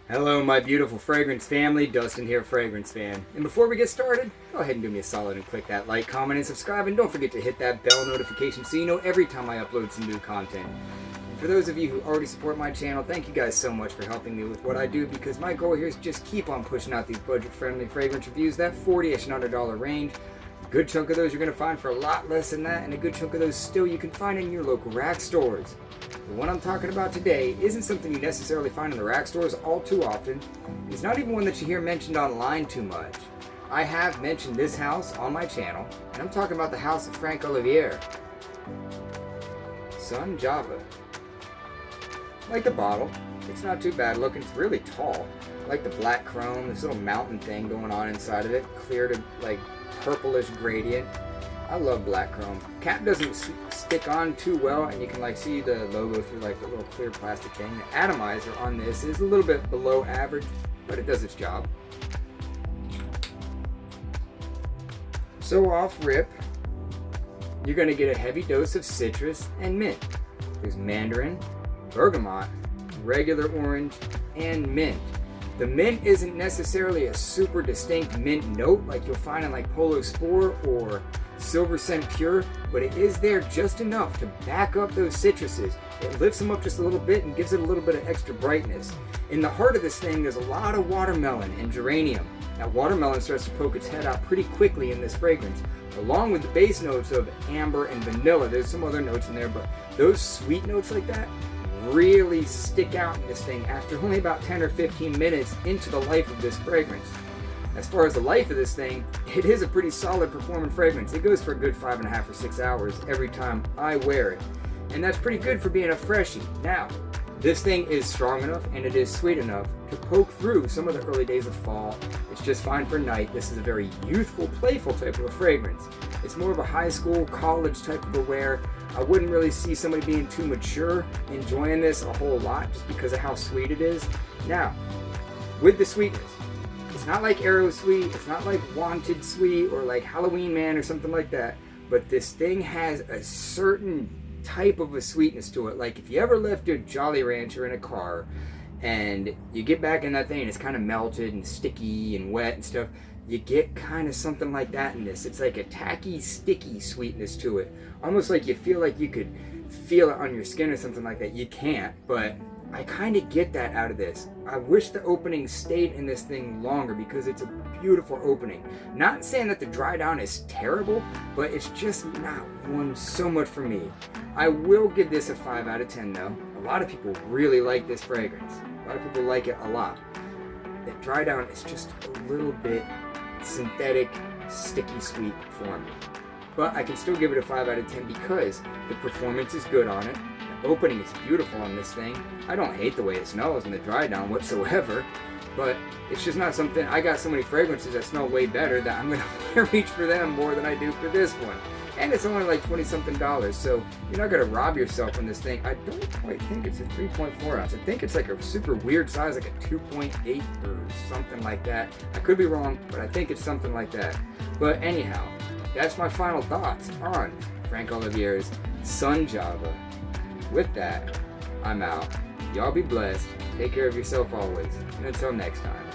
Hello my beautiful fragrance family, Dustin here, Fragrance Fan. And before we get started, go ahead and do me a solid and click that like, comment, and subscribe, and don't forget to hit that bell notification so you know every time I upload some new content. And for those of you who already support my channel, thank you guys so much for helping me with what I do, because my goal here is just keep on pushing out these budget-friendly fragrance reviews, that $40-ish and under range. A good chunk of those you're going to find for a lot less than that, and a good chunk of those still you can find in your local rack stores. The one I'm talking about today isn't something you necessarily find in the rack stores all too often. It's not even one that you hear mentioned online too much. I have mentioned this house on my channel, and I'm talking about the house of Franck Olivier Sun Java. I like the bottle. It's not too bad looking. It's really tall. I like the black chrome, this little mountain thing going on inside of it, clear to like purplish gradient. I love black chrome. Cap doesn't stick on too well, and you can like see the logo through like the little clear plastic thing. The atomizer on this is a little bit below average, but it does its job. So off rip, you're gonna get a heavy dose of citrus and mint. There's mandarin, bergamot, regular orange, and mint. The mint isn't necessarily a super distinct mint note like you'll find in like Polo Sport or Silver Scent Pure, but it is there just enough to back up those citruses. It lifts them up just a little bit and gives it a little bit of extra brightness. In the heart of this thing, there's a lot of watermelon and geranium. Now, watermelon starts to poke its head out pretty quickly in this fragrance, along with the base notes of amber and vanilla. There's some other notes in there, but those sweet notes like that really stick out in this thing after only about 10 or 15 minutes into the life of this fragrance. As far as the life of this thing, it is a pretty solid performing fragrance. It goes for a good 5.5 or 6 hours every time I wear it. And that's pretty good for being a freshie. Now, this thing is strong enough and it is sweet enough to poke through some of the early days of fall. It's just fine for night. This is a very youthful, playful type of a fragrance. It's more of a high school, college type of a wear. I wouldn't really see somebody being too mature enjoying this a whole lot just because of how sweet it is. Now, with the sweetness, it's not like Arrow Sweet, it's not like Wanted Sweet or like Halloween Man or something like that, but this thing has a certain type of a sweetness to it. Like if you ever left your Jolly Rancher in a car and you get back in that thing and it's kind of melted and sticky and wet and stuff, you get kind of something like that in this. It's like a tacky, sticky sweetness to it. Almost like you feel like you could feel it on your skin or something like that. You can't, but I kind of get that out of this. I wish the opening stayed in this thing longer because it's a beautiful opening. Not saying that the dry down is terrible, but it's just not one so much for me. I will give this a 5 out of 10 though. A lot of people really like this fragrance. A lot of people like it a lot. The dry down is just a little bit synthetic, sticky sweet for me. But I can still give it a 5 out of 10 because the performance is good on it. Opening is beautiful on this thing. I don't hate the way it smells in the dry down whatsoever, but it's just not something. I got so many fragrances that smell way better that I'm gonna reach for them more than I do for this one. And it's only like 20 something dollars, so you're not gonna rob yourself on this thing. I don't quite think it's a 3.4 ounce. I think it's like a super weird size, like a 2.8 or something like that. I could be wrong, but I think it's something like that. But anyhow, that's my final thoughts on Franck Olivier's Sun Java. With that, I'm out. Y'all be blessed. Take care of yourself always. And until next time.